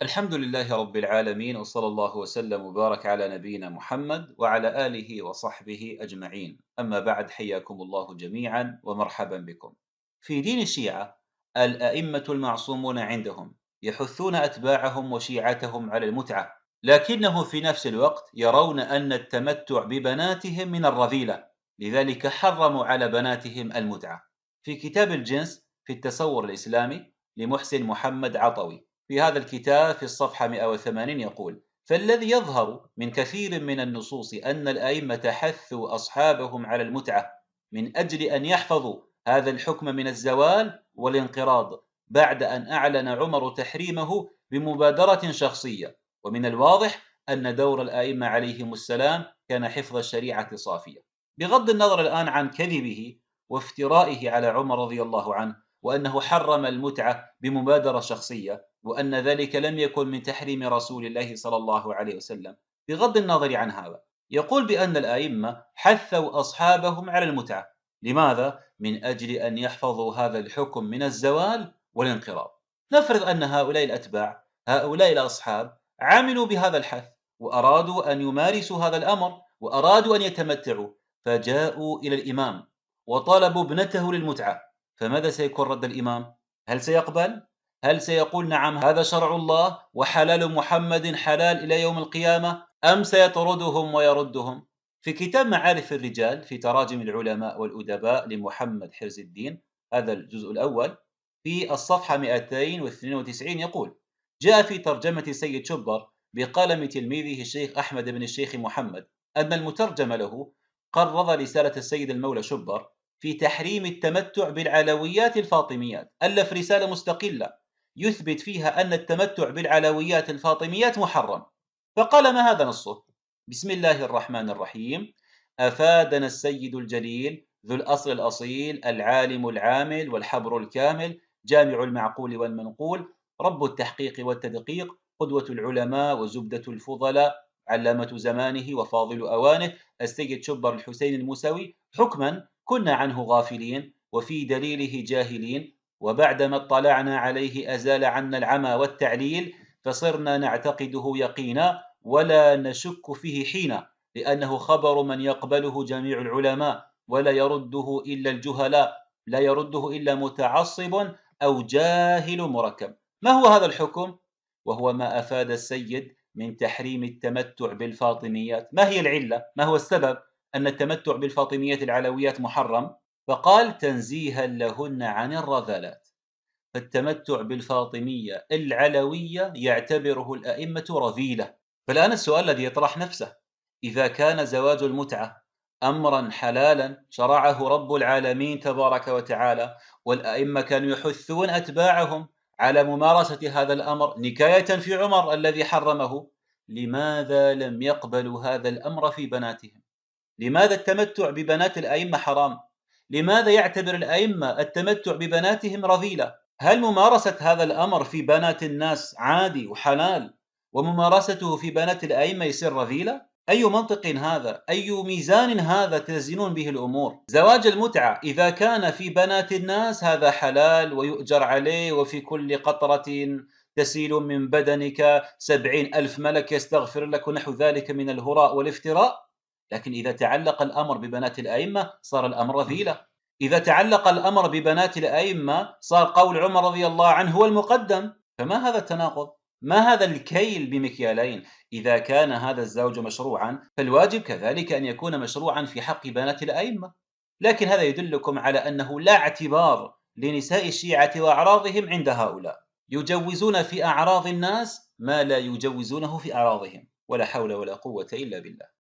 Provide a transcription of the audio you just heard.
الحمد لله رب العالمين، وصلى الله وسلم وبارك على نبينا محمد وعلى آله وصحبه أجمعين. أما بعد، حياكم الله جميعا ومرحبا بكم. في دين الشيعة، الأئمة المعصومون عندهم يحثون أتباعهم وشيعتهم على المتعة، لكنهم في نفس الوقت يرون أن التمتع ببناتهم من الرذيلة، لذلك حرموا على بناتهم المتعة. في كتاب الجنس في التصور الإسلامي لمحسن محمد عطوي، في هذا الكتاب في الصفحة 180 يقول: فالذي يظهر من كثير من النصوص أن الأئمة حثوا أصحابهم على المتعة من أجل أن يحفظوا هذا الحكم من الزوال والانقراض، بعد أن أعلن عمر تحريمه بمبادرة شخصية. ومن الواضح أن دور الأئمة عليهم السلام كان حفظ الشريعة صافية، بغض النظر الآن عن كذبه وافترائه على عمر رضي الله عنه، وأنه حرم المتعة بمبادرة شخصية، وأن ذلك لم يكن من تحريم رسول الله صلى الله عليه وسلم. بغض النظر عن هذا، يقول بأن الأئمة حثوا أصحابهم على المتعة. لماذا؟ من أجل أن يحفظوا هذا الحكم من الزوال والانقراض. نفرض أن هؤلاء الأتباع، هؤلاء الأصحاب، عملوا بهذا الحث وأرادوا أن يمارسوا هذا الأمر وأرادوا أن يتمتعوا، فجاءوا إلى الإمام وطلبوا ابنته للمتعة، فماذا سيكون رد الإمام؟ هل سيقبل؟ هل سيقول نعم هذا شرع الله وحلال محمد حلال إلى يوم القيامة، أم سيطردهم ويردهم؟ في كتاب معارف الرجال في تراجم العلماء والأدباء لمحمد حرز الدين، هذا الجزء الأول، في الصفحة 292 يقول: جاء في ترجمة سيد شبر بقلم تلميذه الشيخ أحمد بن الشيخ محمد أن المترجم له قرض رسالة السيد المولى شبر في تحريم التمتع بالعلويات الفاطميات، ألف رسالة مستقلة يثبت فيها أن التمتع بالعلويات الفاطميات محرم. فقال: ما هذا نصه؟ بسم الله الرحمن الرحيم: أفادنا السيد الجليل ذو الأصل الأصيل العالم العامل والحبر الكامل جامع المعقول والمنقول رب التحقيق والتدقيق قدوة العلماء وزبدة الفضلاء علامة زمانه وفاضل أوانه السيد شبر الحسين الموسوي، حكما كنا عنه غافلين وفي دليله جاهلين، وبعدما اطلعنا عليه أزال عنا العمى والتعليل، فصرنا نعتقده يقينا ولا نشك فيه حينا، لأنه خبر من يقبله جميع العلماء ولا يرده إلا الجهلاء، لا يرده إلا متعصب أو جاهل مركب. ما هو هذا الحكم؟ وهو ما أفاد السيد من تحريم التمتع بالفاطميات. ما هي العلة؟ ما هو السبب أن التمتع بالفاطميات العلويات محرم؟ فقال: تنزيها لهن عن الرذلات. فالتمتع بالفاطمية العلوية يعتبره الأئمة رذيلة. فالآن السؤال الذي يطرح نفسه: إذا كان زواج المتعة أمرا حلالا شرعه رب العالمين تبارك وتعالى، والأئمة كانوا يحثون أتباعهم على ممارسة هذا الأمر نكاية في عمر الذي حرمه، لماذا لم يقبلوا هذا الأمر في بناتهم؟ لماذا التمتع ببنات الأئمة حرام؟ لماذا يعتبر الأئمة التمتع ببناتهم رذيلة؟ هل ممارسة هذا الأمر في بنات الناس عادي وحلال، وممارسته في بنات الأئمة يصير رذيلة؟ أي منطق هذا؟ أي ميزان هذا تزنون به الأمور؟ زواج المتعة إذا كان في بنات الناس هذا حلال ويؤجر عليه، وفي كل قطرة تسيل من بدنك 70,000 ملك يستغفر لك ونحو ذلك من الهراء والافتراء. لكن إذا تعلق الأمر ببنات الأئمة صار الأمر رذيلة. إذا تعلق الأمر ببنات الأئمة صار قول عمر رضي الله عنه هو المقدم. فما هذا التناقض؟ ما هذا الكيل بمكيالين؟ إذا كان هذا الزوج مشروعا، فالواجب كذلك أن يكون مشروعا في حق بنات الأئمة. لكن هذا يدلكم على أنه لا اعتبار لنساء الشيعة وأعراضهم عند هؤلاء. يجوزون في أعراض الناس ما لا يجوزونه في أعراضهم، ولا حول ولا قوة إلا بالله.